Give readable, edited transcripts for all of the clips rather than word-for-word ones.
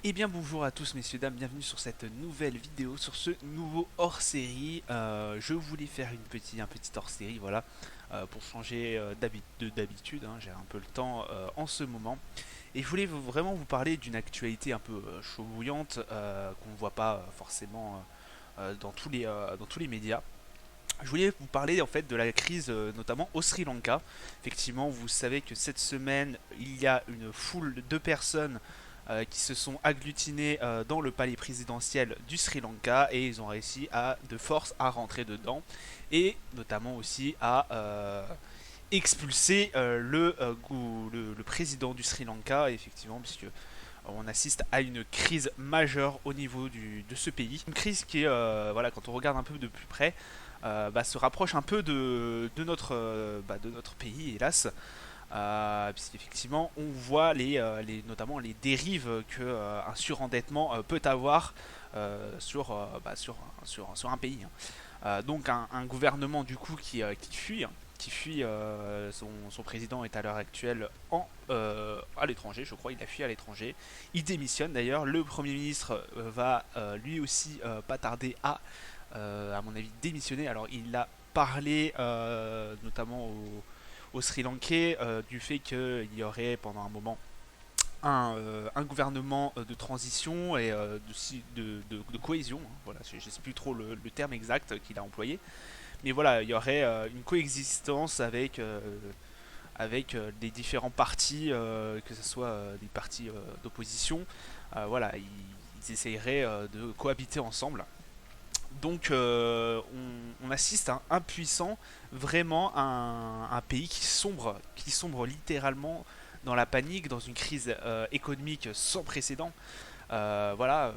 Eh bien bonjour à tous messieurs dames, bienvenue sur cette nouvelle vidéo, sur ce nouveau hors-série. Je voulais faire un petit hors-série, voilà, pour changer d'habitude, hein, j'ai un peu le temps en ce moment. Et je voulais vraiment vous parler d'une actualité un peu chaud bouillante, qu'on ne voit pas forcément dans tous les médias. Je voulais vous parler en fait de la crise notamment au Sri Lanka. Effectivement, vous savez que cette semaine, il y a une foule de personnes qui se sont agglutinées dans le palais présidentiel du Sri Lanka et ils ont réussi de force à rentrer dedans et notamment aussi à expulser le président du Sri Lanka, effectivement, puisque on assiste à une crise majeure au niveau de ce pays. Une crise qui, voilà, quand on regarde un peu de plus près, se rapproche un peu de notre pays, hélas. Puisqu'effectivement, on voit notamment les dérives que un surendettement peut avoir sur un pays. Donc un gouvernement du coup qui fuit, son président est à l'heure actuelle à l'étranger, je crois, il a fui à l'étranger. Il démissionne d'ailleurs. Le Premier ministre va lui aussi pas tarder à mon avis, démissionner. Alors il a parlé notamment au Sri Lankais du fait qu'il y aurait pendant un moment un gouvernement de transition et de cohésion. Hein, voilà, je ne sais plus trop le terme exact qu'il a employé. Mais voilà, il y aurait une coexistence avec des différents partis, que ce soit des partis d'opposition. Voilà, ils essaieraient de cohabiter ensemble. Donc on assiste à un impuissant, vraiment un pays qui sombre littéralement dans la panique, dans une crise économique sans précédent. Voilà.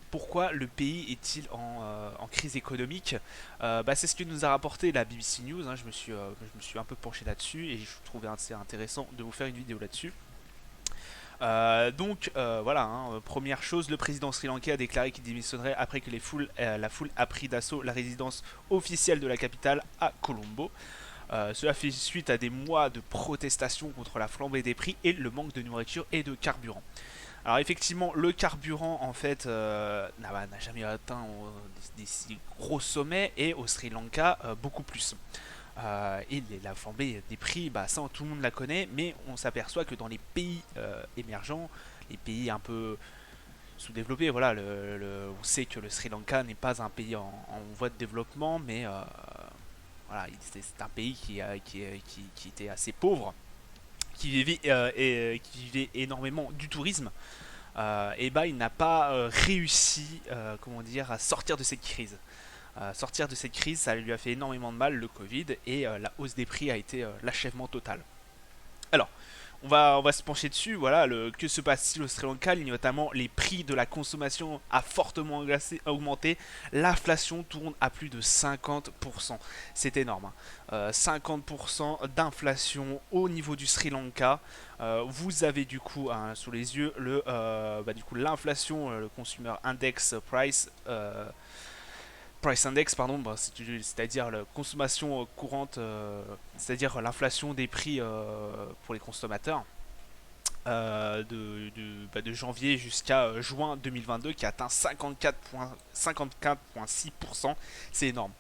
Pourquoi le pays est-il en crise économique? C'est ce que nous a rapporté la BBC News, hein. Je me suis un peu penché là-dessus et je trouvais assez intéressant de vous faire une vidéo là-dessus. Voilà, hein, première chose, le président sri-lankais a déclaré qu'il démissionnerait après que la foule a pris d'assaut la résidence officielle de la capitale à Colombo. Cela fait suite à des mois de protestations contre la flambée des prix et le manque de nourriture et de carburant. Alors effectivement, le carburant en fait n'a jamais atteint des si gros sommets et au Sri Lanka beaucoup plus. Et la flambée des prix, ça tout le monde la connaît, mais on s'aperçoit que dans les pays émergents, les pays un peu sous-développés, voilà, on sait que le Sri Lanka n'est pas un pays en voie de développement, mais voilà, c'est un pays qui était assez pauvre, qui vivait énormément du tourisme. Il n'a pas réussi, comment dire, à sortir de cette crise. Sortir de cette crise, ça lui a fait énormément de mal, le Covid, et la hausse des prix a été l'achèvement total. Alors, on va se pencher dessus, voilà, que se passe-t-il au Sri Lanka? Notamment, les prix de la consommation a fortement augmenté, l'inflation tourne à plus de 50%, c'est énorme, hein. 50% d'inflation au niveau du Sri Lanka. Vous avez du coup sous les yeux l'inflation, le Consumer Index Price Index, pardon, c'est-à-dire la consommation courante, c'est-à-dire l'inflation des prix pour les consommateurs de janvier jusqu'à juin 2022 qui a atteint 54,6%. C'est énorme.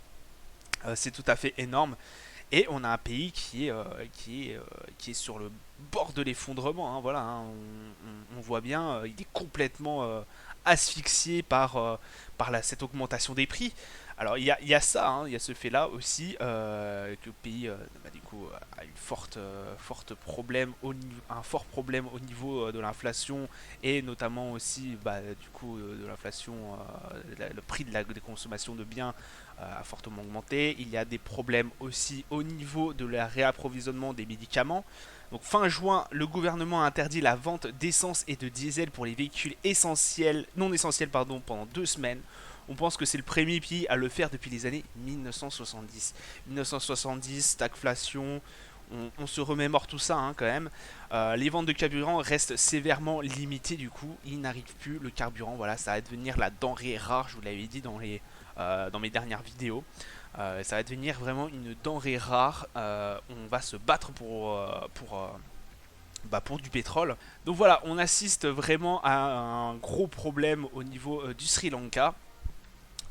C'est tout à fait énorme. Et on a un pays qui est sur le bord de l'effondrement, hein, voilà, hein. On voit bien, il est complètement asphyxié par cette augmentation des prix. Alors il y a ça, hein, il y a ce fait-là aussi que le pays du coup a un fort problème au niveau de l'inflation et notamment aussi du coup de l'inflation, le prix des consommations de biens a fortement augmenté. Il y a des problèmes aussi au niveau de la réapprovisionnement des médicaments. Donc fin juin, le gouvernement a interdit la vente d'essence et de diesel pour les véhicules non essentiels pendant 2 semaines. On pense que c'est le premier pays à le faire depuis les années 1970. 1970, stagflation, on se remémore tout ça, hein, quand même. Les ventes de carburant restent sévèrement limitées du coup. Il n'arrive plus le carburant. Voilà, ça va devenir la denrée rare. Je vous l'avais dit dans mes dernières vidéos. Ça va devenir vraiment une denrée rare. On va se battre pour du pétrole. Donc voilà, on assiste vraiment à un gros problème au niveau du Sri Lanka.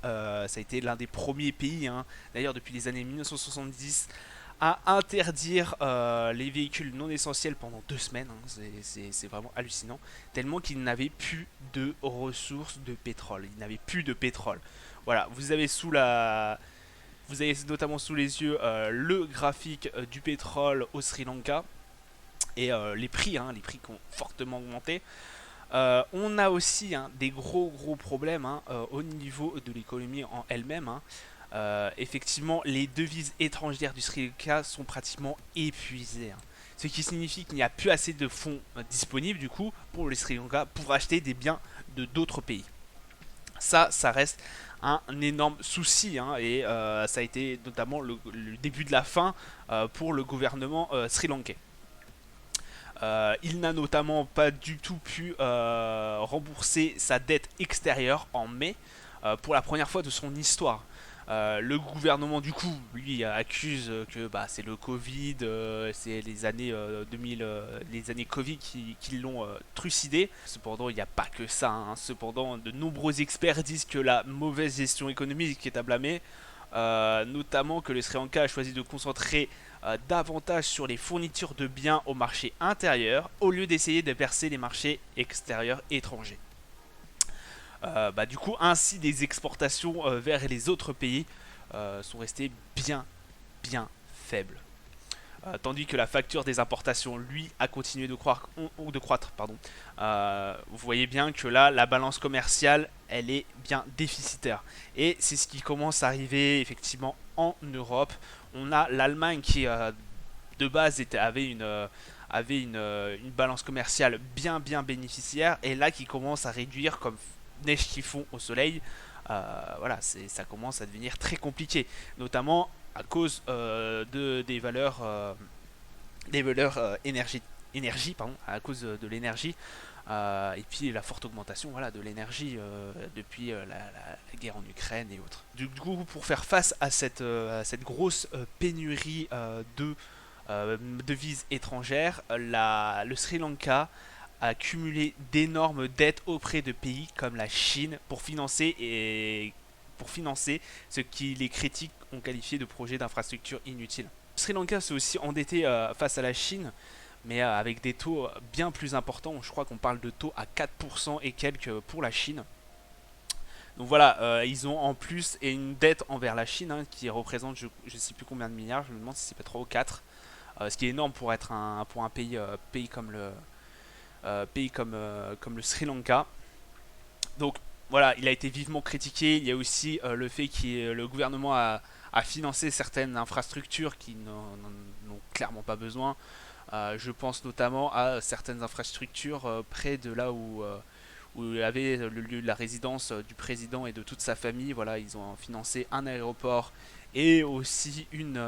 Ça a été l'un des premiers pays, hein, d'ailleurs depuis les années 1970, à interdire les véhicules non essentiels pendant 2 semaines. Hein. C'est vraiment hallucinant. Tellement qu'ils n'avaient plus de ressources de pétrole. Ils n'avaient plus de pétrole. Voilà, vous avez notamment sous les yeux le graphique du pétrole au Sri Lanka et les prix qui ont fortement augmenté. On a aussi, hein, des gros problèmes, hein, au niveau de l'économie en elle-même. Hein. Effectivement, les devises étrangères du Sri Lanka sont pratiquement épuisées. Hein. Ce qui signifie qu'il n'y a plus assez de fonds disponibles du coup pour le Sri Lanka pour acheter des biens de d'autres pays. Ça reste un énorme souci, hein, et ça a été notamment le début de la fin pour le gouvernement sri-lankais. Il n'a notamment pas du tout pu rembourser sa dette extérieure en mai pour la première fois de son histoire. Le gouvernement du coup lui accuse que c'est le Covid, c'est les années 2000, les années Covid qui l'ont trucidé. Cependant il n'y a pas que ça. Hein. Cependant de nombreux experts disent que la mauvaise gestion économique est à blâmer, notamment que le Sri Lanka a choisi de concentrer davantage sur les fournitures de biens au marché intérieur au lieu d'essayer de percer les marchés extérieurs étrangers. Du coup, ainsi des exportations vers les autres pays sont restées bien faibles. Tandis que la facture des importations, lui, a continué de croître. Pardon. Vous voyez bien que là, la balance commerciale, elle est bien déficitaire. Et c'est ce qui commence à arriver effectivement en Europe. On a l'Allemagne qui, de base, avait une balance commerciale bien bénéficiaire, et là qui commence à réduire comme neige qui fond au soleil. Voilà, ça commence à devenir très compliqué, notamment à cause des valeurs énergie, pardon, à cause de l'énergie, et puis la forte augmentation, voilà, de l'énergie depuis la guerre en Ukraine et autres. Du coup, pour faire face à cette grosse pénurie de devises étrangères, le Sri Lanka a cumulé d'énormes dettes auprès de pays comme la Chine pour financer ce qui les critiques ont qualifié de projet d'infrastructure inutile. Sri Lanka s'est aussi endetté face à la Chine, mais avec des taux bien plus importants. Je crois qu'on parle de taux à 4% et quelques pour la Chine. Donc voilà, ils ont en plus une dette envers la Chine, hein, qui représente je ne sais plus combien de milliards, je me demande si c'est pas 3 ou 4, ce qui est énorme pour être pour un pays comme le Sri Lanka. Donc voilà, il a été vivement critiqué. Il y a aussi le fait que le gouvernement a financé certaines infrastructures qui n'ont clairement pas besoin. Je pense notamment à certaines infrastructures près de là où il y avait le lieu de la résidence du président et de toute sa famille. Voilà, ils ont financé un aéroport et aussi une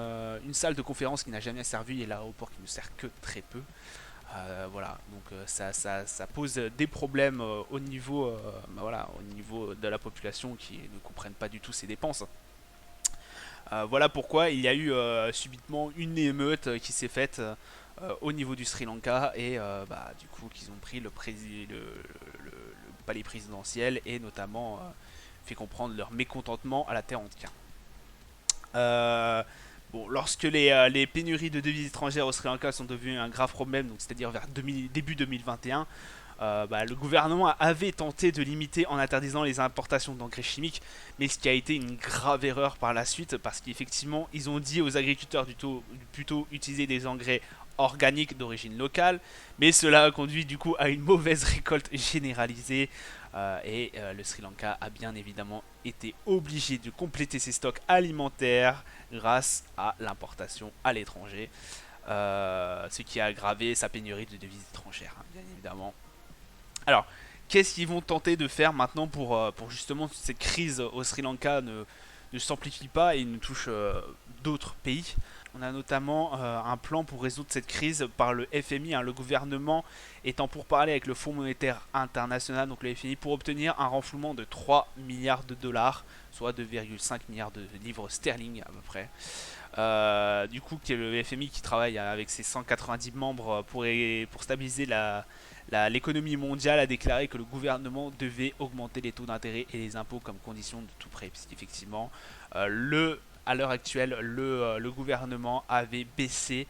salle de conférence qui n'a jamais servi, et l'aéroport qui ne sert que très peu. Voilà, donc ça pose des problèmes au niveau de la population qui ne comprennent pas du tout ces dépenses. Voilà pourquoi il y a eu subitement une émeute qui s'est faite au niveau du Sri Lanka, et du coup qu'ils ont pris le palais présidentiel et notamment fait comprendre leur mécontentement à la terre entière. Bon, lorsque les pénuries de devises étrangères au Sri Lanka sont devenues un grave problème, donc c'est-à-dire vers début 2021, le gouvernement avait tenté de limiter en interdisant les importations d'engrais chimiques, mais ce qui a été une grave erreur par la suite, parce qu'effectivement ils ont dit aux agriculteurs plutôt utiliser des engrais organiques d'origine locale, mais cela a conduit du coup à une mauvaise récolte généralisée, et le Sri Lanka a bien évidemment été obligé de compléter ses stocks alimentaires grâce à l'importation à l'étranger, ce qui a aggravé sa pénurie de devises étrangères, hein, bien évidemment. Alors, qu'est-ce qu'ils vont tenter de faire maintenant pour justement que cette crise au Sri Lanka ne s'amplifie pas et ne touche d'autres pays? On a notamment un plan pour résoudre cette crise par le FMI, hein, le gouvernement étant pour parler avec le Fonds monétaire international, donc le FMI, pour obtenir un renflouement de 3 milliards de dollars, soit 2,5 milliards de livres sterling à peu près. Du coup, qui est le FMI qui travaille avec ses 190 membres pour stabiliser l'économie mondiale, a déclaré que le gouvernement devait augmenter les taux d'intérêt et les impôts comme condition de tout prêt. Puisqu'effectivement, à l'heure actuelle, le gouvernement avait baissé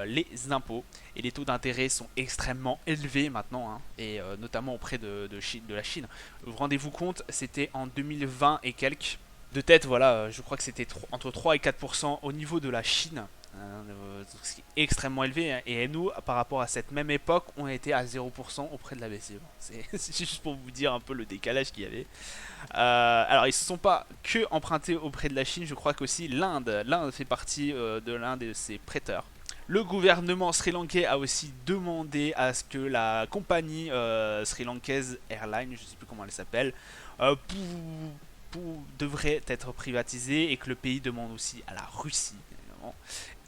les impôts et les taux d'intérêt sont extrêmement élevés maintenant, hein, et notamment auprès de la Chine. Rendez-vous compte, c'était en 2020 et quelques. De tête, voilà, je crois que c'était entre 3 et 4% au niveau de la Chine, ce qui est extrêmement élevé, hein, et nous, par rapport à cette même époque, on était à 0% auprès de la BCE. C'est juste pour vous dire un peu le décalage qu'il y avait. Alors, ils ne se sont pas que empruntés auprès de la Chine, je crois qu'aussi l'Inde fait partie de l'un de ses prêteurs. Le gouvernement sri-lankais a aussi demandé à ce que la compagnie sri-lankaise Airline, je ne sais plus comment elle s'appelle, euh, devrait être privatisée, et que le pays demande aussi à la Russie évidemment,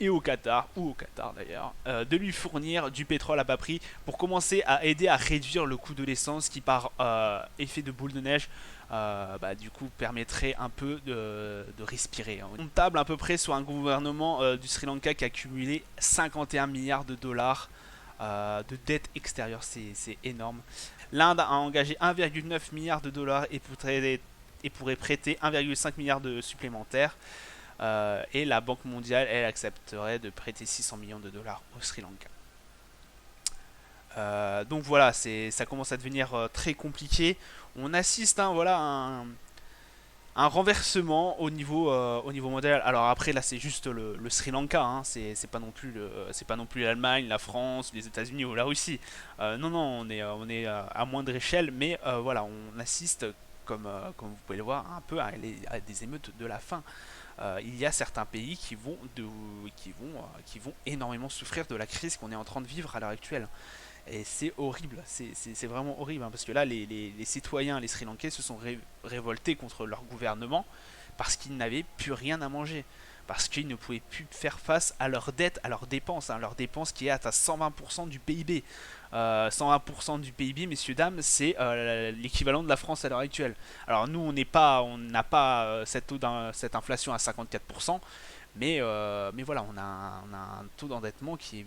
et au Qatar, ou au Qatar d'ailleurs, de lui fournir du pétrole à bas prix pour commencer à aider à réduire le coût de l'essence qui par effet de boule de neige du coup permettrait un peu de respirer, hein. On table à peu près sur un gouvernement du Sri Lanka qui a accumulé 51 milliards de dollars de dette extérieure, c'est énorme. L'Inde a engagé 1,9 milliard de dollars et pourrait prêter 1,5 milliard de supplémentaires. Et la Banque mondiale, elle, accepterait de prêter 600 millions de dollars au Sri Lanka. Donc voilà, ça commence à devenir très compliqué. On assiste, hein, voilà, à un renversement au niveau mondial. Alors après, là, c'est juste le Sri Lanka, hein. C'est pas non plus c'est pas non plus l'Allemagne, la France, les États-Unis ou la Russie. Non, non, on est à moindre échelle, mais voilà, on assiste, comme vous pouvez le voir, un peu à des émeutes de la faim. Il y a certains pays qui vont énormément souffrir de la crise qu'on est en train de vivre à l'heure actuelle. Et c'est horrible, c'est vraiment horrible, hein, parce que là, les citoyens, les Sri Lankais, se sont révoltés contre leur gouvernement parce qu'ils n'avaient plus rien à manger, parce qu'ils ne pouvaient plus faire face à leurs dettes, à leurs dépenses, hein, leurs dépenses qui est à 120% du PIB. 120% du PIB, messieurs, dames, c'est l'équivalent de la France à l'heure actuelle. Alors nous, on n'a pas cette inflation à 54%, mais voilà, on a un taux d'endettement qui est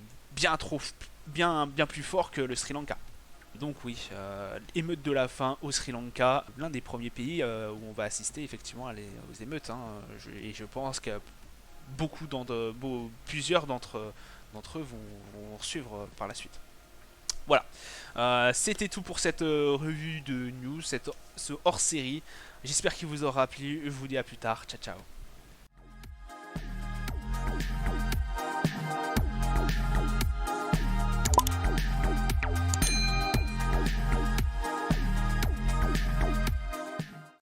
bien plus fort que le Sri Lanka. Donc oui, émeute de la faim au Sri Lanka, l'un des premiers pays où on va assister effectivement aux émeutes, hein. Et je pense que plusieurs d'entre eux vont suivre par la suite. Voilà, c'était tout pour cette revue de news, ce hors-série. J'espère qu'il vous aura plu, je vous dis à plus tard, ciao ciao.